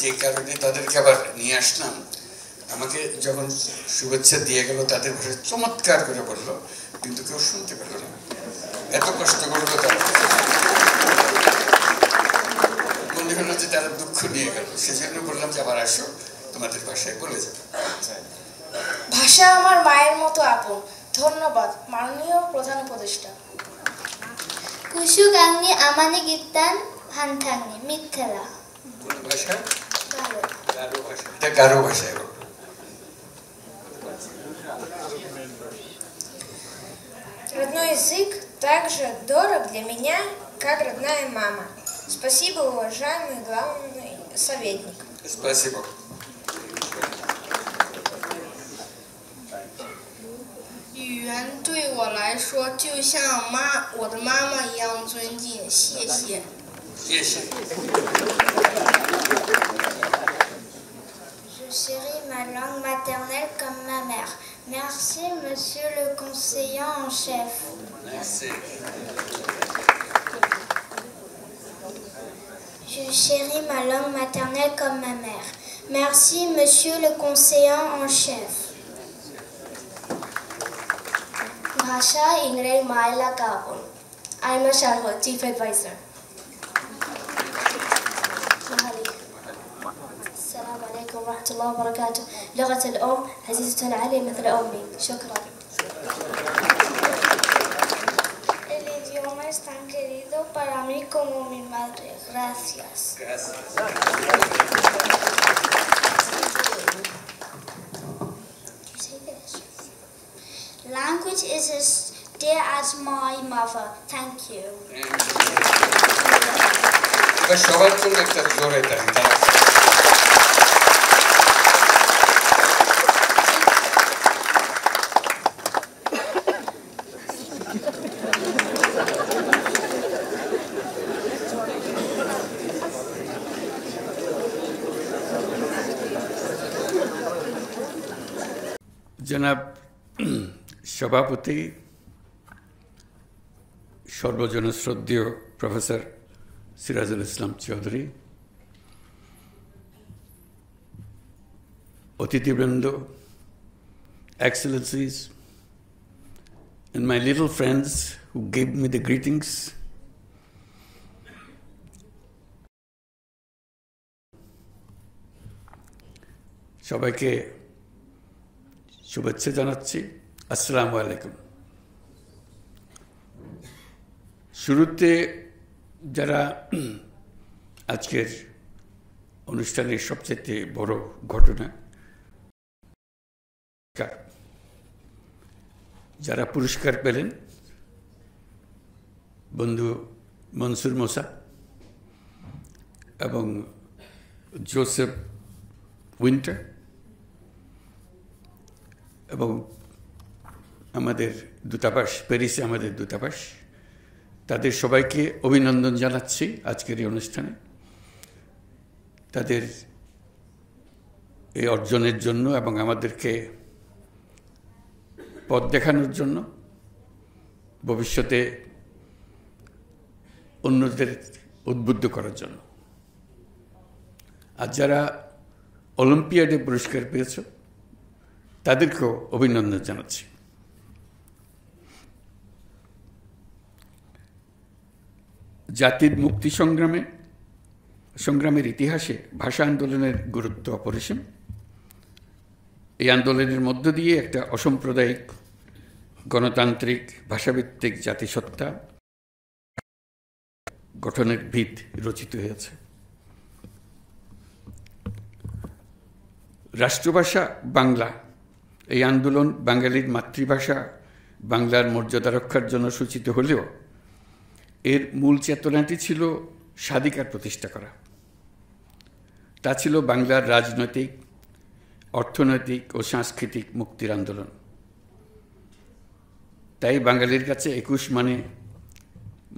যে কারণে তাদেরকে আবার নিয়ে আসলাম। আমাকে যখন শুভেচ্ছা দিয়ে গেল তাদের ভাষায় চমৎকার করে বললো, কিন্তু কেউ শুনতে পেল না, এত কষ্ট করলো তারা। মনে হলো যে তারা দুঃখ নিয়ে গেল, সেজন্য বললাম যে আবার আসো, তোমাদের ভাষায় বলে যাবে। ভাষা আমার মায়ের মতো আপন। ধন্যবাদ মাননীয় প্রধান উপদেষ্টা। কুসুগাংনি আমানি গিত্তান হানথাংনি মিথ্যালা। কোন ভাষা? গারো ভাষা। এটা গারো ভাষায় বলবো। Родной язык так же дорог для меня, как родная мама. Спасибо, уважаемый главный советник. Спасибо. 语言对我来说就像我的妈妈一样尊敬，谢谢。谢谢。Je chéris ma langue maternelle comme ma mère. Merci, monsieur le conseiller en chef. Merci. Je chéris ma langue maternelle comme ma mère. Merci, monsieur le conseiller en chef. Bhasha Ingray Maila Kapun. I'm a Sharho, Chief Advisor. السلام عليكم ورحمة الله وبركاته. لغة الأم عزيزة علي مثل أمي. شكرا. El idioma es tan querido para mí como mi madre. Gracias. Gracias. Language is as dear as my mother. Thank you. এবার সবার জন্য একটা জোরে তালি। জনাব সভাপতি, সর্বজনশ্রদ্ধেয় professor Sirajul Islam Chowdhury, অতিথিবৃন্দ, excellencies, and my little friends who gave me the greetings, সবাইকে শুভেচ্ছা জানাচ্ছি। আসসালামু আলাইকুম। শুরুতে যারা আজকের অনুষ্ঠানের সবচেয়ে বড় ঘটনা, যারা পুরস্কার পেলেন, বন্ধু মনসুর মোসা এবং জোসেফ উইন্টার এবং আমাদের দূতাবাস, প্যারিসে আমাদের দূতাবাস, তাদের সবাইকে অভিনন্দন জানাচ্ছি আজকের এই অনুষ্ঠানে। তাদের এই অর্জনের জন্য এবং আমাদেরকে পথ দেখানোর জন্য, ভবিষ্যতে অন্যদের উদ্বুদ্ধ করার জন্য। আর যারা অলিম্পিয়াডে পুরস্কার পেয়েছ তাদেরকেও অভিনন্দন জানাচ্ছি। জাতির মুক্তি সংগ্রামের ইতিহাসে ভাষা আন্দোলনের গুরুত্ব অপরিসীম। এই আন্দোলনের মধ্য দিয়ে একটা অসাম্প্রদায়িক গণতান্ত্রিক ভাষাভিত্তিক জাতিসত্তা গঠনের ভিত রচিত হয়েছে। রাষ্ট্রভাষা বাংলা, এই আন্দোলন বাঙালির মাতৃভাষা বাংলার মর্যাদা রক্ষার জন্য সূচিত হলেও এর মূল চেতনাটি ছিল স্বাধিকার প্রতিষ্ঠা করা। তা ছিল বাংলার রাজনৈতিক, অর্থনৈতিক ও সাংস্কৃতিক মুক্তির আন্দোলন। তাই বাঙালির কাছে ২১ মানে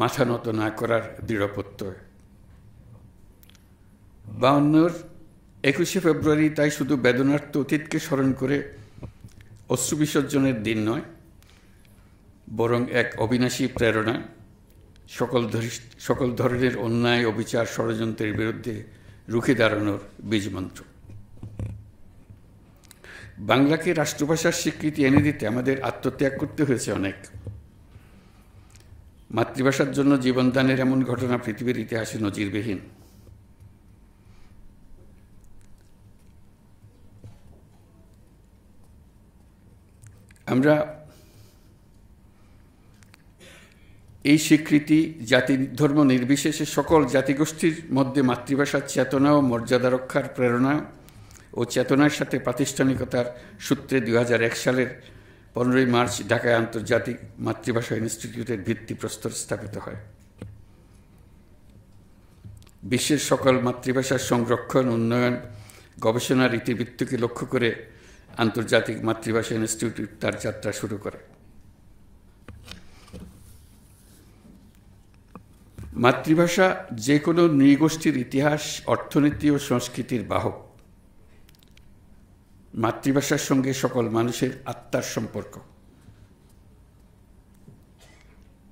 মাথা নত না করার দৃঢ় প্রত্যয়। ৫২-র ২১শে ফেব্রুয়ারি তাই শুধু বেদনার্ত অতীতকে স্মরণ করে অশ্রু বিসর্জনের দিন নয়, বরং এক অবিনাশী প্রেরণা, সকল ধরনের অন্যায়, অবিচার, ষড়যন্ত্রের বিরুদ্ধে রুখে দাঁড়ানোর বীজমন্ত্র। বাংলাকে রাষ্ট্রভাষার স্বীকৃতি এনে দিতে আমাদের আত্মত্যাগ করতে হয়েছে অনেক। মাতৃভাষার জন্য জীবনদানের এমন ঘটনা পৃথিবীর ইতিহাসে নজিরবিহীন। আমরা এই স্বীকৃতি জাতি ধর্ম নির্বিশেষে সকল জাতিগোষ্ঠীর মধ্যে মাতৃভাষার চেতনা ও মর্যাদা রক্ষার প্রেরণা ও চেতনার সাথে প্রাতিষ্ঠানিকতার সূত্রে 2001 সালের 15ই মার্চ ঢাকায় আন্তর্জাতিক মাতৃভাষা ইনস্টিটিউটের ভিত্তিপ্রস্তর স্থাপিত হয়। বিশ্বের সকল মাতৃভাষার সংরক্ষণ, উন্নয়ন, গবেষণার ইতিবৃত্তকে লক্ষ্য করে আন্তর্জাতিক মাতৃভাষা ইনস্টিটিউট তার যাত্রা শুরু করে। মাতৃভাষা যে কোনো নৃগোষ্ঠীর ইতিহাস, অর্থনীতি ও সংস্কৃতির বাহক। মাতৃভাষার সঙ্গে সকল মানুষের আত্মার সম্পর্ক।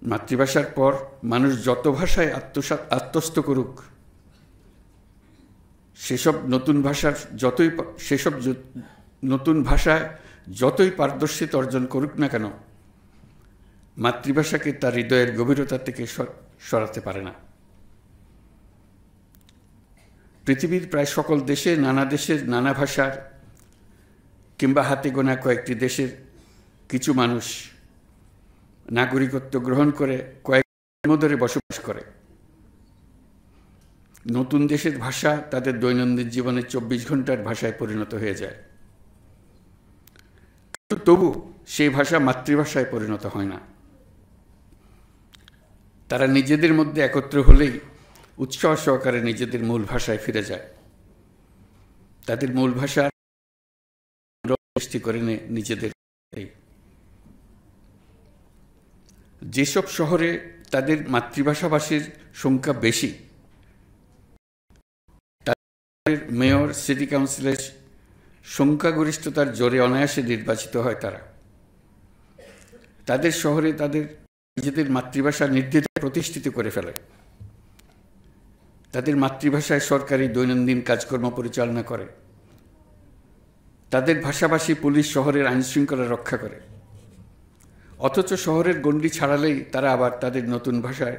মাতৃভাষার পর মানুষ যত ভাষায় আত্মস্থ করুক, সেসব নতুন ভাষায় যতই পারদর্শিতা অর্জন করুক না কেন, মাতৃভাষাকে তার হৃদয়ের গভীরতা থেকে সরাতে পারে না। পৃথিবীর প্রায় সকল দেশে নানা ভাষার কিংবা হাতে গোনা কয়েকটি দেশের কিছু মানুষ নাগরিকত্ব গ্রহণ করে কয়েক ধরে বসবাস করে। নতুন দেশের ভাষা তাদের দৈনন্দিন জীবনে 24 ঘন্টার ভাষায় পরিণত হয়ে যায়, কিন্তু তবু সেই ভাষা মাতৃভাষায় পরিণত হয় না। তারা নিজেদের মধ্যে একত্র হলেই উৎসাহ সহকারে নিজেদের মূল ভাষায় ফিরে যায়। তাদের মূল ভাষা সৃষ্টি করে নিজেদের। যেসব শহরে তাদের মাতৃভাষাভাষীর সংখ্যা বেশি, তাদের মেয়র, সিটি কাউন্সিলের সংখ্যাগরিষ্ঠতার জোরে অনায়াসে নির্বাচিত হয় তারা। তাদের শহরে তাদের নিজেদের মাতৃভাষা নির্দ্বিধায় প্রতিষ্ঠিত করে ফেলে। তাদের মাতৃভাষায় সরকারি দৈনন্দিন কাজকর্ম পরিচালনা করে। তাদের ভাষাভাষী পুলিশ শহরের আইনশৃঙ্খলা রক্ষা করে। অথচ শহরের গণ্ডি ছাড়ালেই তারা আবার তাদের নতুন ভাষায়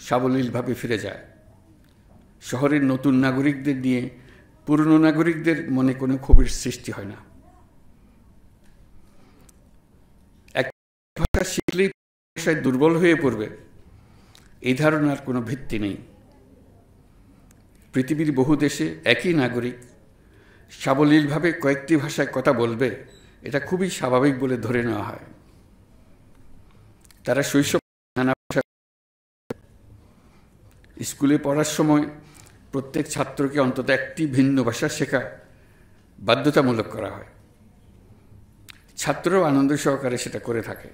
সাবলীলভাবে ফিরে যায়। শহরের নতুন নাগরিকদের নিয়ে পুরনো নাগরিকদের মনে কোনো ক্ষোভের সৃষ্টি হয় না। এক ভাষা শিখলেই ভাষায় দুর্বল হয়ে পড়বে, এই ধারণার কোনো ভিত্তি নেই। পৃথিবীর বহু দেশে একই নাগরিক সাবলীলভাবে কয়েকটি ভাষায় কথা বলবে, এটা খুবই স্বাভাবিক বলে ধরে নেওয়া হয়। তারা শৈশব নানা ভাষা স্কুলে পড়ার সময় প্রত্যেক ছাত্রকে অন্তত একটি ভিন্ন ভাষা শেখা বাধ্যতামূলক করা হয়। ছাত্ররাও আনন্দ সহকারে সেটা করে থাকে।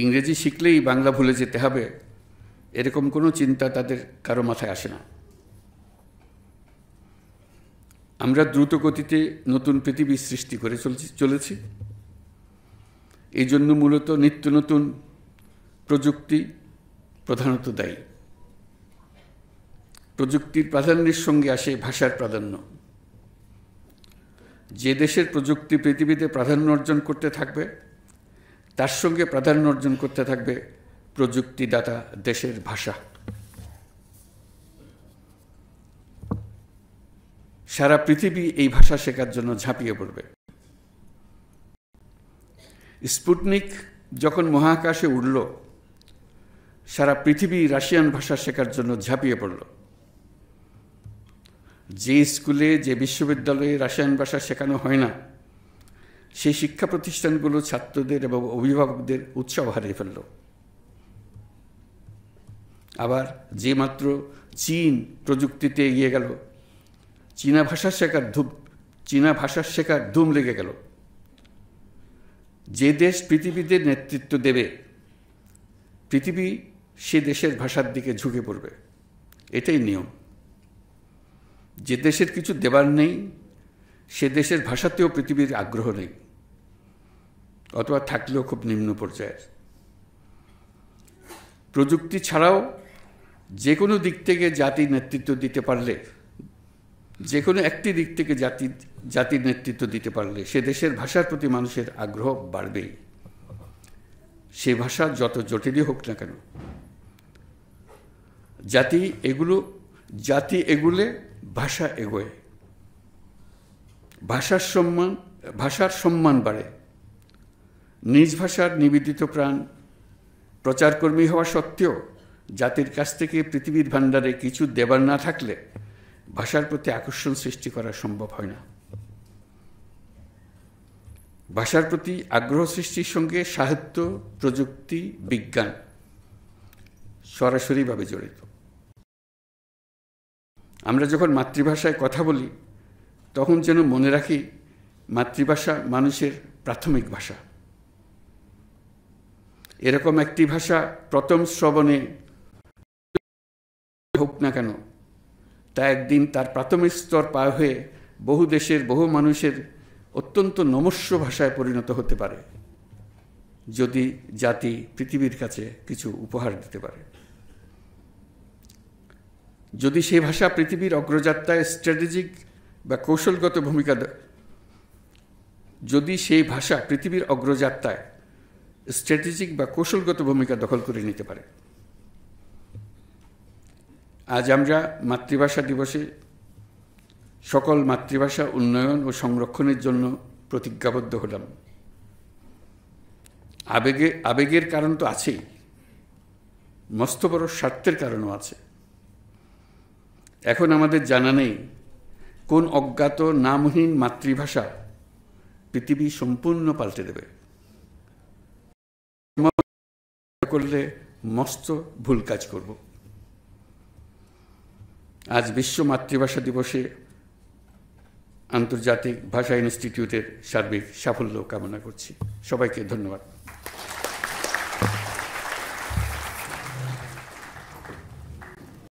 ইংরেজি শিখলেই বাংলা ভুলে যেতে হবে, এরকম কোনো চিন্তা তাদের কারো মাথায় আসে না। আমরা দ্রুত গতিতে নতুন পৃথিবী সৃষ্টি করে চলেছি। এই জন্য মূলত নিত্য নতুন প্রযুক্তি প্রধানত দায়ী। প্রযুক্তির প্রাধান্যের সঙ্গে আসে ভাষার প্রাধান্য। যে দেশের প্রযুক্তি পৃথিবীতে প্রাধান্য অর্জন করতে থাকবে, তার সঙ্গে প্রাধান্য অর্জন করতে থাকবে প্রযুক্তিদাতা দেশের ভাষা। সারা পৃথিবী এই ভাষা শেখার জন্য ঝাঁপিয়ে পড়বে। স্পুটনিক যখন মহাকাশে উড়ল, সারা পৃথিবী রাশিয়ান ভাষা শেখার জন্য ঝাঁপিয়ে পড়ল। যে স্কুলে, যে বিশ্ববিদ্যালয়ে রাশিয়ান ভাষা শেখানো হয় না, সেই শিক্ষা প্রতিষ্ঠানগুলো ছাত্রদের এবং অভিভাবকদের উৎসাহ হারিয়ে ফেলল। আবার যে মাত্র চীন প্রযুক্তিতে এগিয়ে গেল, চীনা ভাষা শেখার ধুম লেগে গেল। যে দেশ পৃথিবীতে নেতৃত্ব দেবে, পৃথিবী সে দেশের ভাষার দিকে ঝুঁকে পড়বে। এটাই নিয়ম। যে দেশের কিছু দেবার নেই, সে দেশের ভাষাতেও পৃথিবীর আগ্রহ নেই, অথবা থাকলেও খুব নিম্ন পর্যায়ের। প্রযুক্তি ছাড়াও যে কোনো দিক থেকে জাতির নেতৃত্ব দিতে পারলে, যে কোনো একটি দিক থেকে জাতির নেতৃত্ব দিতে পারলে সে দেশের ভাষার প্রতি মানুষের আগ্রহ বাড়বেই, সে ভাষা যত জটিলই হোক না কেন। জাতি এগুলে ভাষা এগোয়, ভাষার সম্মান বাড়ে। নিজ ভাষার নিবেদিত প্রাণ প্রচারকর্মী হওয়া সত্ত্বেও জাতির কাছ থেকে পৃথিবীর ভাণ্ডারে কিছু দেবার না থাকলে ভাষার প্রতি আকর্ষণ সৃষ্টি করা সম্ভব হয় না। ভাষার প্রতি আগ্রহ সৃষ্টির সঙ্গে সাহিত্য, প্রযুক্তি, বিজ্ঞান সরাসরিভাবে জড়িত। আমরা যখন মাতৃভাষায় কথা বলি তখন যেন মনে রাখি মাতৃভাষা মানুষের প্রাথমিক ভাষা। এরকম একটি ভাষা প্রথম শ্রবণে হোক না কেন তা একদিন তার প্রাথমিক স্তর পার হয়ে বহু দেশের বহু মানুষের অত্যন্ত নমস্য ভাষায় পরিণত হতে পারে, যদি জাতি পৃথিবীর কাছে কিছু উপহার দিতে পারে। যদি সেই ভাষা পৃথিবীর অগ্রযাত্রায় স্ট্র্যাটেজিক বা কৌশলগত ভূমিকা, যদি সেই ভাষা পৃথিবীর অগ্রযাত্রায় স্ট্র্যাটেজিক বা কৌশলগত ভূমিকা দখল করে নিতে পারে। আজ আমরা মাতৃভাষা দিবসে সকল মাতৃভাষা উন্নয়ন ও সংরক্ষণের জন্য প্রতিজ্ঞাবদ্ধ হলাম। আবেগের কারণ তো আছেই, মস্ত বড় স্বার্থের কারণও আছে। এখন আমাদের জানা নেই কোন অজ্ঞাত নামহীন মাতৃভাষা পৃথিবী সম্পূর্ণ পাল্টে দেবে। করলে মস্ত ভুল কাজ করব। আজ বিশ্ব মাতৃভাষা দিবসে আন্তর্জাতিক ভাষা ইনস্টিটিউটের সার্বিক সাফল্য কামনা করছি। সবাইকে ধন্যবাদ।